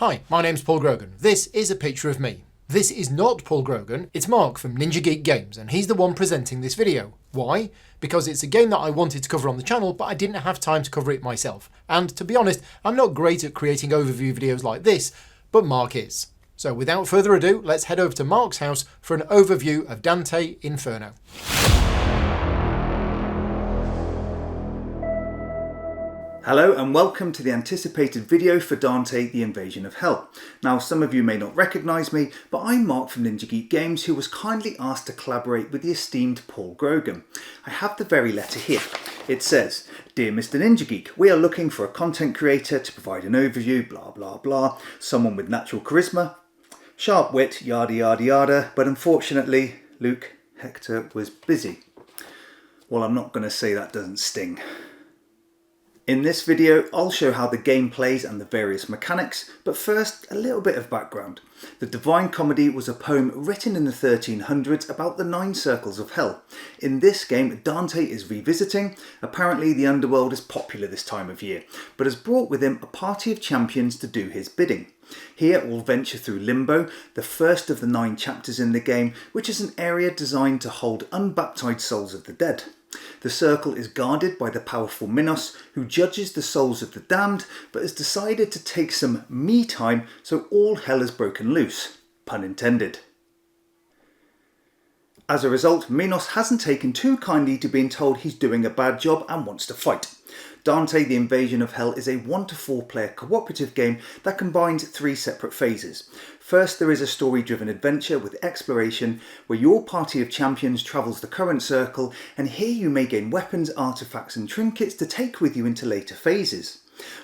Hi, my name's Paul Grogan. This is a picture of me. This is not Paul Grogan, it's Mark from Ninja Geek Games, and he's the one presenting this video. Why? Because it's a game that I wanted to cover on the channel, but I didn't have time to cover it myself. And to be honest, I'm not great at creating overview videos like this, but Mark is. So without further ado, let's head over to Mark's house for an overview of Dante Inferno. Hello and welcome to the anticipated video for Dante the Invasion of Hell. Now some of you may not recognise me, but I'm Mark from Ninja Geek Games who was kindly asked to collaborate with the esteemed Paul Grogan. I have the very letter here. It says, "Dear Mr. Ninja Geek, we are looking for a content creator to provide an overview, blah blah blah, someone with natural charisma, sharp wit, yada yada yada, but unfortunately Luke Hector was busy." Well, I'm not going to say that doesn't sting. In this video, I'll show how the game plays and the various mechanics, but first, a little bit of background. The Divine Comedy was a poem written in the 1300s about the 9 circles of hell. In this game, Dante is revisiting. Apparently the underworld is popular this time of year, but has brought with him a party of champions to do his bidding. Here we'll venture through Limbo, the first of the 9 chapters in the game, which is an area designed to hold unbaptized souls of the dead. The circle is guarded by the powerful Minos, who judges the souls of the damned, but has decided to take some me time, so all hell has broken loose. Pun intended. As a result, Minos hasn't taken too kindly to being told he's doing a bad job and wants to fight. Dante the Invasion of Hell is a 1 to 4 player cooperative game that combines 3 separate phases. First, there is a story-driven adventure with exploration where your party of champions travels the current circle, and here you may gain weapons, artifacts and trinkets to take with you into later phases.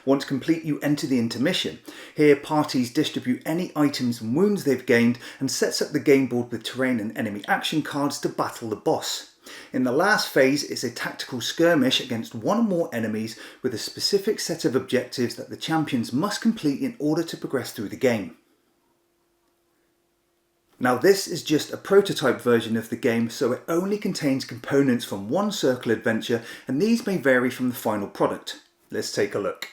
Once complete, you enter the intermission. Here parties distribute any items and wounds they've gained and sets up the game board with terrain and enemy action cards to battle the boss. In the last phase, it's a tactical skirmish against one or more enemies with a specific set of objectives that the champions must complete in order to progress through the game. Now this is just a prototype version of the game, so it only contains components from one circle adventure, and these may vary from the final product. Let's take a look.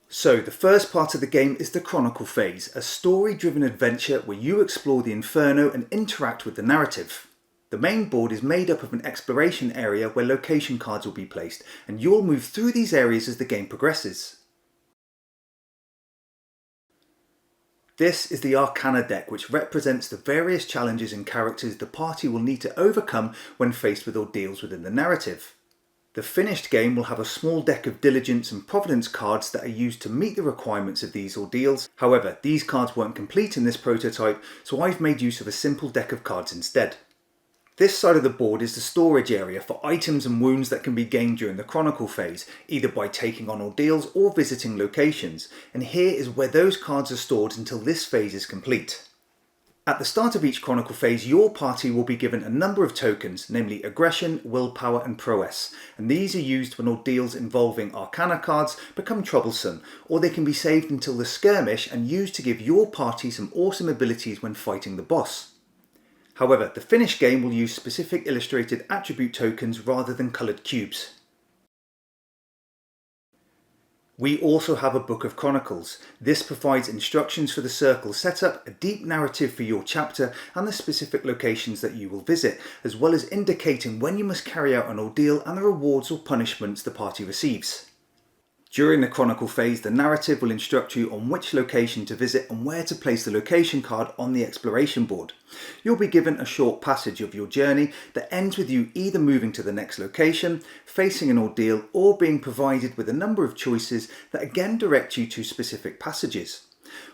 So the first part of the game is the Chronicle phase, a story-driven adventure where you explore the Inferno and interact with the narrative. The main board is made up of an exploration area where location cards will be placed, and you'll move through these areas as the game progresses. This is the Arcana deck, which represents the various challenges and characters the party will need to overcome when faced with ordeals within the narrative. The finished game will have a small deck of Diligence and Providence cards that are used to meet the requirements of these ordeals. However, these cards weren't complete in this prototype, so I've made use of a simple deck of cards instead. This side of the board is the storage area for items and wounds that can be gained during the Chronicle phase, either by taking on ordeals or visiting locations, and here is where those cards are stored until this phase is complete. At the start of each Chronicle phase, your party will be given a number of tokens, namely Aggression, Willpower and Prowess, and these are used when ordeals involving Arcana cards become troublesome, or they can be saved until the skirmish and used to give your party some awesome abilities when fighting the boss. However, the finished game will use specific illustrated attribute tokens rather than coloured cubes. We also have a Book of Chronicles. This provides instructions for the circle setup, a deep narrative for your chapter and the specific locations that you will visit, as well as indicating when you must carry out an ordeal and the rewards or punishments the party receives. During the Chronicle phase, the narrative will instruct you on which location to visit and where to place the location card on the exploration board. You'll be given a short passage of your journey that ends with you either moving to the next location, facing an ordeal, or being provided with a number of choices that again direct you to specific passages.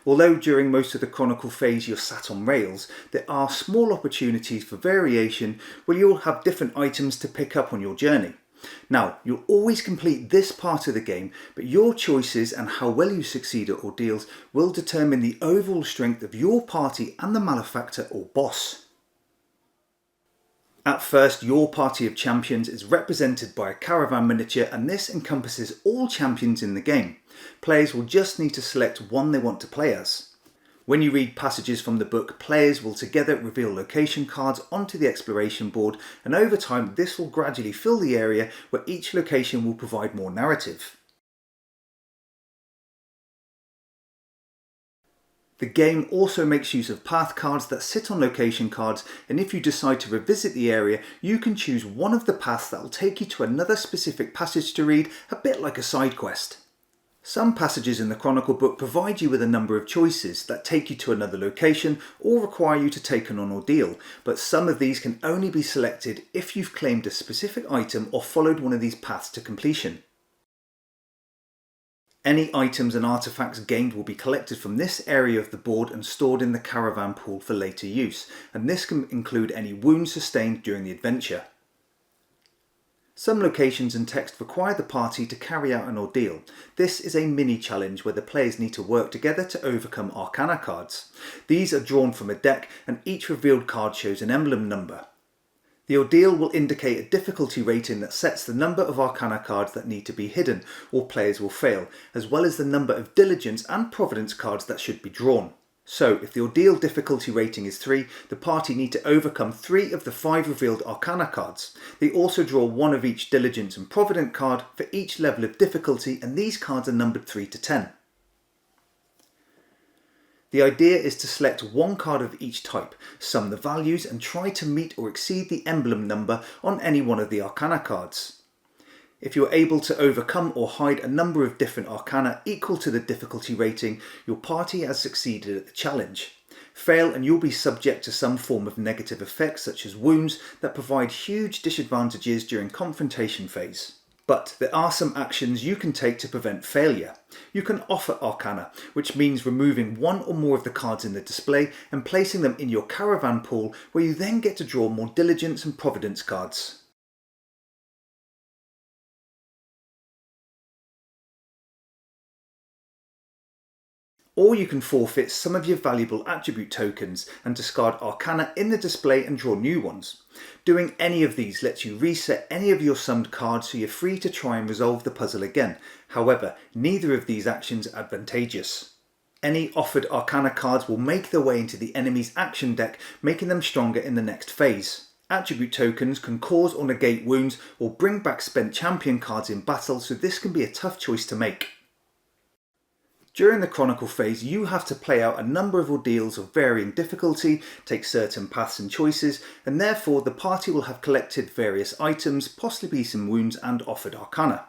Although during most of the Chronicle phase you're sat on rails, there are small opportunities for variation where you'll have different items to pick up on your journey. Now, you'll always complete this part of the game, but your choices and how well you succeed at ordeals will determine the overall strength of your party and the malefactor or boss. At first, your party of champions is represented by a caravan miniature, and this encompasses all champions in the game. Players will just need to select one they want to play as. When you read passages from the book, players will together reveal location cards onto the exploration board, and over time this will gradually fill the area where each location will provide more narrative. The game also makes use of path cards that sit on location cards, and if you decide to revisit the area, you can choose one of the paths that will take you to another specific passage to read, a bit like a side quest. Some passages in the Chronicle book provide you with a number of choices that take you to another location or require you to take on an ordeal, but some of these can only be selected if you've claimed a specific item or followed one of these paths to completion. Any items and artifacts gained will be collected from this area of the board and stored in the caravan pool for later use, and this can include any wounds sustained during the adventure. Some locations and text require the party to carry out an ordeal. This is a mini challenge where the players need to work together to overcome arcana cards. These are drawn from a deck and each revealed card shows an emblem number. The ordeal will indicate a difficulty rating that sets the number of arcana cards that need to be hidden or players will fail, as well as the number of diligence and providence cards that should be drawn. So, if the ordeal difficulty rating is 3, the party need to overcome 3 of the 5 revealed arcana cards. They also draw 1 of each diligence and provident card for each level of difficulty, and these cards are numbered 3 to 10. The idea is to select 1 card of each type, sum the values and try to meet or exceed the emblem number on any one of the arcana cards. If you're able to overcome or hide a number of different arcana equal to the difficulty rating, your party has succeeded at the challenge. Fail and you'll be subject to some form of negative effects such as wounds that provide huge disadvantages during confrontation phase. But there are some actions you can take to prevent failure. You can offer arcana, which means removing 1 or more of the cards in the display and placing them in your caravan pool, where you then get to draw more diligence and providence cards. Or you can forfeit some of your valuable attribute tokens and discard arcana in the display and draw new ones. Doing any of these lets you reset any of your summed cards, so you're free to try and resolve the puzzle again. However, neither of these actions are advantageous. Any offered arcana cards will make their way into the enemy's action deck, making them stronger in the next phase. Attribute tokens can cause or negate wounds or bring back spent champion cards in battle, so this can be a tough choice to make. During the Chronicle phase, you have to play out a number of ordeals of varying difficulty, take certain paths and choices, and therefore the party will have collected various items, possibly some wounds and offered arcana.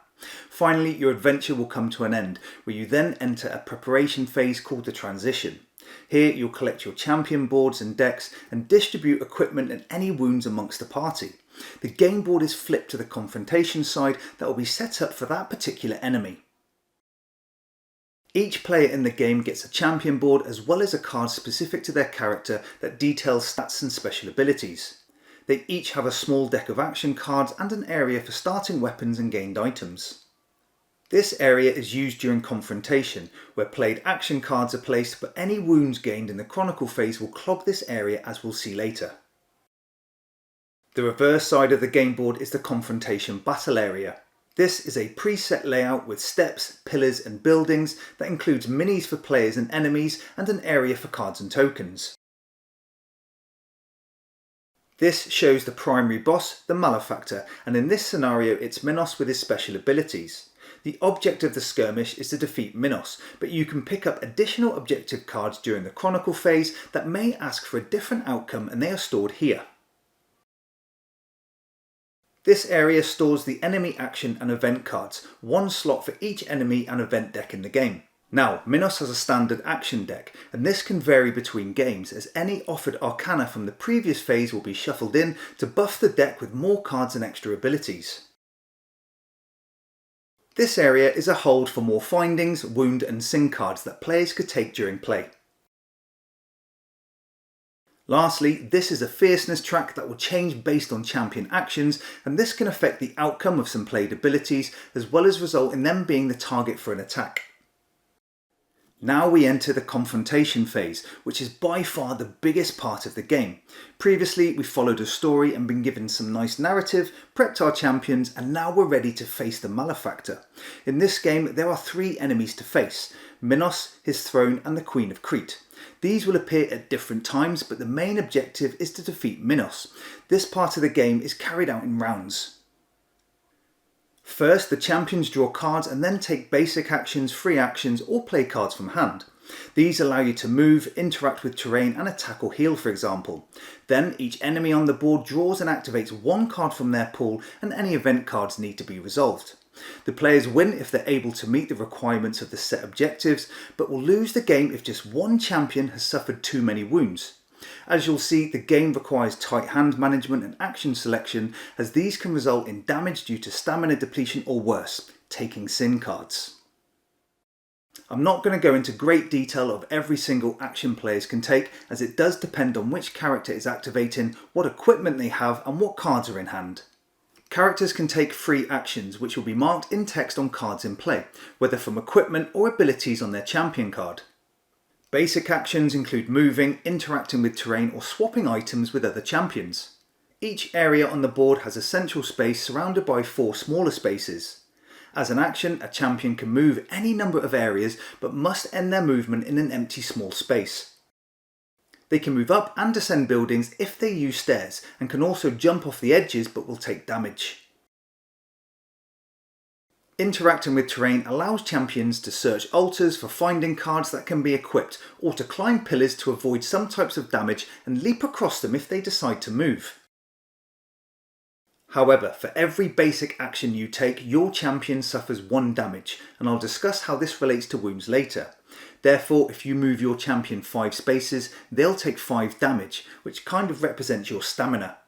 Finally, your adventure will come to an end, where you then enter a preparation phase called the transition. Here you'll collect your champion boards and decks and distribute equipment and any wounds amongst the party. The game board is flipped to the confrontation side that will be set up for that particular enemy. Each player in the game gets a champion board as well as a card specific to their character that details stats and special abilities. They each have a small deck of action cards and an area for starting weapons and gained items. This area is used during confrontation, where played action cards are placed, but any wounds gained in the Chronicle phase will clog this area, as we'll see later. The reverse side of the game board is the confrontation battle area. This is a preset layout with steps, pillars and buildings that includes minis for players and enemies and an area for cards and tokens. This shows the primary boss, the Malefactor, and in this scenario it's Minos with his special abilities. The object of the skirmish is to defeat Minos, but you can pick up additional objective cards during the Chronicle phase that may ask for a different outcome, and they are stored here. This area stores the enemy action and event cards, 1 slot for each enemy and event deck in the game. Now, Minos has a standard action deck, and this can vary between games, as any offered arcana from the previous phase will be shuffled in to buff the deck with more cards and extra abilities. This area is a hold for more findings, wound and sing cards that players could take during play. Lastly, this is a fierceness track that will change based on champion actions, and this can affect the outcome of some played abilities, as well as result in them being the target for an attack. Now we enter the confrontation phase, which is by far the biggest part of the game. Previously we followed a story and been given some nice narrative, prepped our champions, and now we're ready to face the Malefactor. In this game there are 3 enemies to face: Minos, his throne and the Queen of Crete. These will appear at different times, but the main objective is to defeat Minos. This part of the game is carried out in rounds. First, the champions draw cards and then take basic actions, free actions or play cards from hand. These allow you to move, interact with terrain and attack or heal, for example. Then each enemy on the board draws and activates one card from their pool, and any event cards need to be resolved. The players win if they're able to meet the requirements of the set objectives, but will lose the game if just one champion has suffered too many wounds. As you'll see, the game requires tight hand management and action selection, as these can result in damage due to stamina depletion or worse, taking sin cards. I'm not going to go into great detail of every single action players can take, as it does depend on which character is activating, what equipment they have and what cards are in hand. Characters can take free actions which will be marked in text on cards in play, whether from equipment or abilities on their champion card. Basic actions include moving, interacting with terrain or swapping items with other champions. Each area on the board has a central space surrounded by 4 smaller spaces. As an action, a champion can move any number of areas but must end their movement in an empty small space. They can move up and descend buildings if they use stairs, and can also jump off the edges but will take damage. Interacting with terrain allows champions to search altars for finding cards that can be equipped, or to climb pillars to avoid some types of damage and leap across them if they decide to move. However, for every basic action you take, your champion suffers 1 damage, and I'll discuss how this relates to wounds later. Therefore, if you move your champion 5 spaces, they'll take 5 damage, which kind of represents your stamina.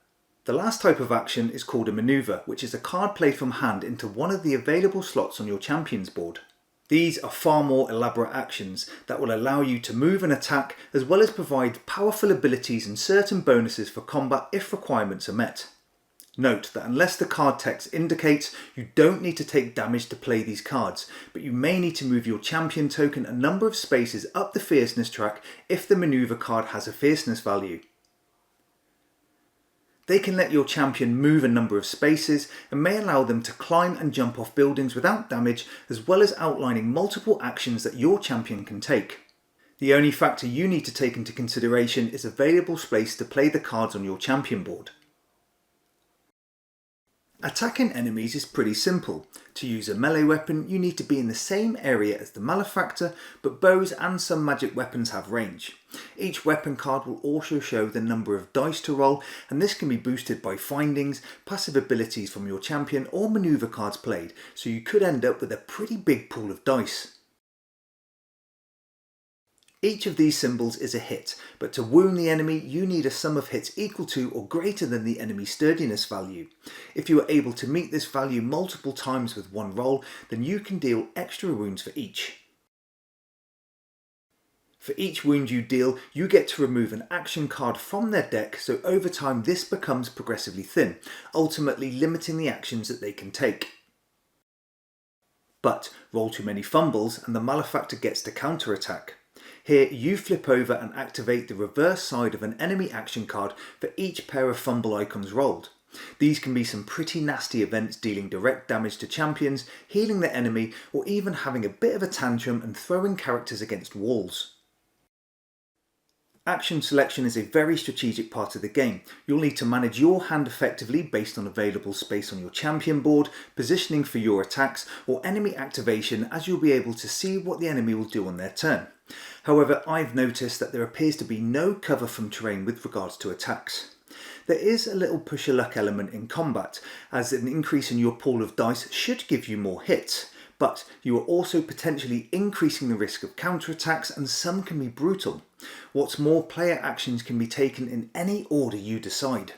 The last type of action is called a manoeuvre, which is a card played from hand into one of the available slots on your champion's board. These are far more elaborate actions that will allow you to move and attack, as well as provide powerful abilities and certain bonuses for combat if requirements are met. Note that unless the card text indicates, you don't need to take damage to play these cards, but you may need to move your champion token a number of spaces up the fierceness track if the manoeuvre card has a fierceness value. They can let your champion move a number of spaces and may allow them to climb and jump off buildings without damage, as well as outlining multiple actions that your champion can take. The only factor you need to take into consideration is available space to play the cards on your champion board. Attacking enemies is pretty simple. To use a melee weapon, you need to be in the same area as the malefactor, but bows and some magic weapons have range. Each weapon card will also show the number of dice to roll, and this can be boosted by findings, passive abilities from your champion or manoeuvre cards played, so you could end up with a pretty big pool of dice. Each of these symbols is a hit, but to wound the enemy you need a sum of hits equal to or greater than the enemy's sturdiness value. If you are able to meet this value multiple times with one roll, then you can deal extra wounds for each. For each wound you deal, you get to remove an action card from their deck, so over time this becomes progressively thin, ultimately limiting the actions that they can take. But roll too many fumbles and the malefactor gets to counterattack. Here you flip over and activate the reverse side of an enemy action card for each pair of fumble icons rolled. These can be some pretty nasty events, dealing direct damage to champions, healing the enemy, or even having a bit of a tantrum and throwing characters against walls. Action selection is a very strategic part of the game. You'll need to manage your hand effectively based on available space on your champion board, positioning for your attacks, or enemy activation, as you'll be able to see what the enemy will do on their turn. However, I've noticed that there appears to be no cover from terrain with regards to attacks. There is a little push of luck element in combat, as an increase in your pool of dice should give you more hits, but you are also potentially increasing the risk of counterattacks, and some can be brutal. What's more, player actions can be taken in any order you decide.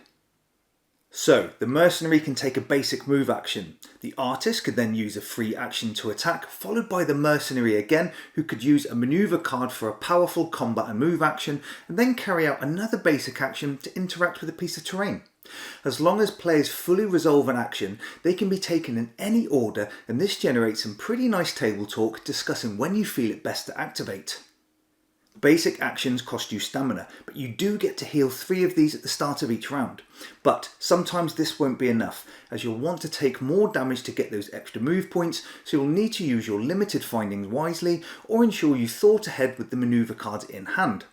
So, the mercenary can take a basic move action. The artist could then use a free action to attack, followed by the mercenary again, who could use a manoeuvre card for a powerful combat and move action, and then carry out another basic action to interact with a piece of terrain. As long as players fully resolve an action, they can be taken in any order, and this generates some pretty nice table talk discussing when you feel it best to activate. Basic actions cost you stamina, but you do get to heal 3 of these at the start of each round. But sometimes this won't be enough, as you'll want to take more damage to get those extra move points, so you'll need to use your limited findings wisely, or ensure you thought ahead with the manoeuvre cards in hand.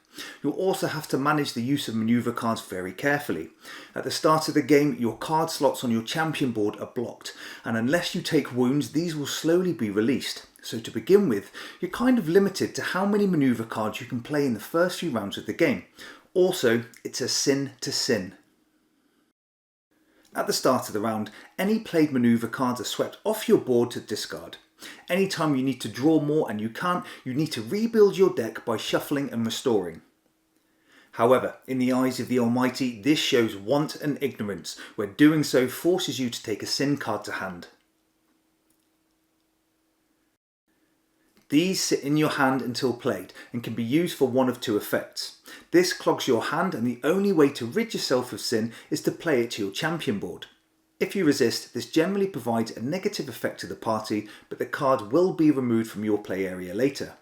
You'll also have to manage the use of manoeuvre cards very carefully. At the start of the game, your card slots on your champion board are blocked, and unless you take wounds, these will slowly be released. So to begin with, you're kind of limited to how many manoeuvre cards you can play in the first few rounds of the game. Also, it's a sin to sin. At the start of the round, any played manoeuvre cards are swept off your board to discard. Anytime you need to draw more and you can't, you need to rebuild your deck by shuffling and restoring. However, in the eyes of the Almighty, this shows want and ignorance, where doing so forces you to take a sin card to hand. These sit in your hand until played and can be used for one of two effects. This clogs your hand, and the only way to rid yourself of sin is to play it to your champion board. If you resist, this generally provides a negative effect to the party, but the card will be removed from your play area later.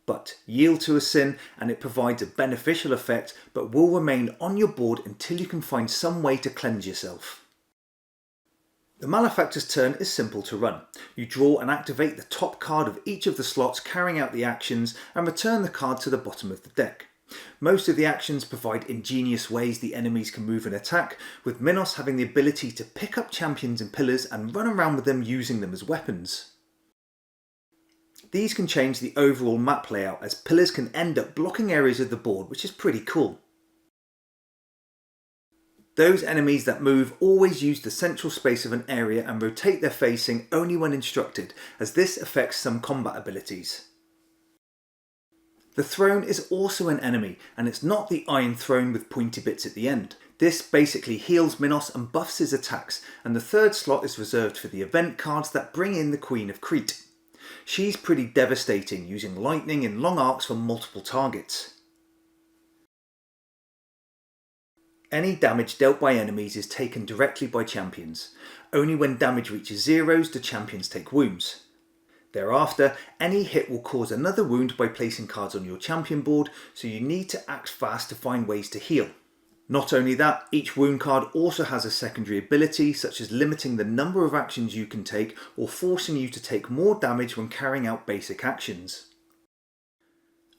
But yield to a sin and it provides a beneficial effect, but will remain on your board until you can find some way to cleanse yourself. The Malefactor's turn is simple to run. You draw and activate the top card of each of the slots carrying out the actions and return the card to the bottom of the deck. Most of the actions provide ingenious ways the enemies can move and attack, with Minos having the ability to pick up champions and pillars and run around with them using them as weapons. These can change the overall map layout, as pillars can end up blocking areas of the board, which is pretty cool. Those enemies that move always use the central space of an area and rotate their facing only when instructed, as this affects some combat abilities. The throne is also an enemy, and it's not the iron throne with pointy bits at the end. This basically heals Minos and buffs his attacks, and the third slot is reserved for the event cards that bring in the Queen of Crete. She's pretty devastating, using lightning in long arcs for multiple targets. Any damage dealt by enemies is taken directly by champions. Only when damage reaches zeros do champions take wounds. Thereafter, any hit will cause another wound by placing cards on your champion board, so you need to act fast to find ways to heal. Not only that, each wound card also has a secondary ability, such as limiting the number of actions you can take or forcing you to take more damage when carrying out basic actions.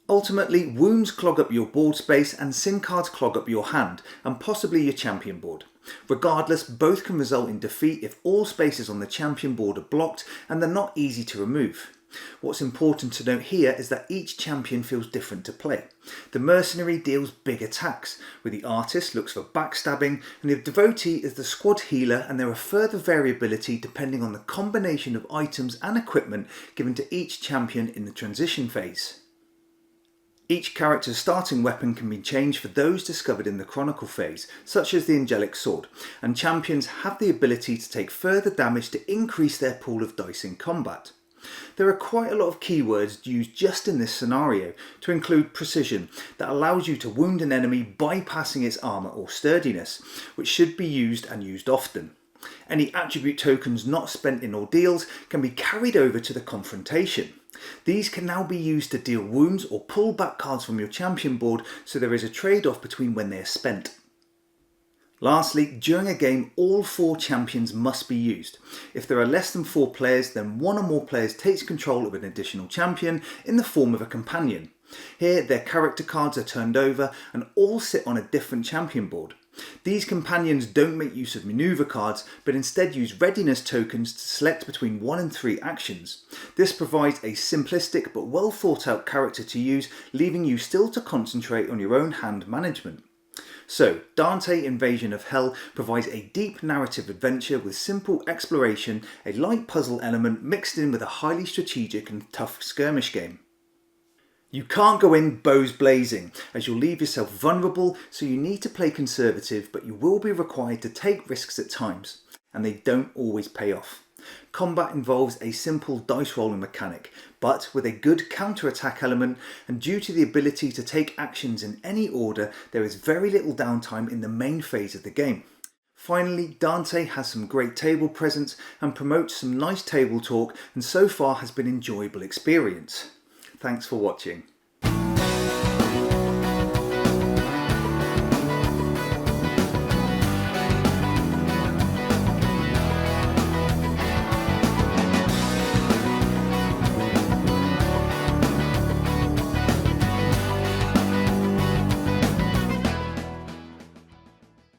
Ultimately, wounds clog up your board space and sin cards clog up your hand, and possibly your champion board. Regardless, both can result in defeat if all spaces on the champion board are blocked and they're not easy to remove. What's important to note here is that each champion feels different to play. The mercenary deals big attacks, where the artist looks for backstabbing, and the devotee is the squad healer, and there are further variability depending on the combination of items and equipment given to each champion in the transition phase. Each character's starting weapon can be changed for those discovered in the Chronicle phase, such as the Angelic Sword, and champions have the ability to take further damage to increase their pool of dice in combat. There are quite a lot of keywords used just in this scenario, to include precision, that allows you to wound an enemy bypassing its armour or sturdiness, which should be used and used often. Any attribute tokens not spent in ordeals can be carried over to the confrontation. These can now be used to deal wounds or pull back cards from your champion board, so there is a trade-off between when they are spent. Lastly, during a game, all 4 champions must be used. If there are less than 4 players, then 1 or more players takes control of an additional champion in the form of a companion. Here, their character cards are turned over and all sit on a different champion board. These companions don't make use of manoeuvre cards, but instead use readiness tokens to select between 1 and 3 actions. This provides a simplistic but well thought out character to use, leaving you still to concentrate on your own hand management. So, Dante Invasion of Hell provides a deep narrative adventure with simple exploration, a light puzzle element mixed in with a highly strategic and tough skirmish game. You can't go in bows blazing, as you'll leave yourself vulnerable, so you need to play conservative, but you will be required to take risks at times, and they don't always pay off. Combat involves a simple dice rolling mechanic, but with a good counter-attack element, and due to the ability to take actions in any order, there is very little downtime in the main phase of the game. Finally, Dante has some great table presence and promotes some nice table talk, and so far has been an enjoyable experience. Thanks for watching.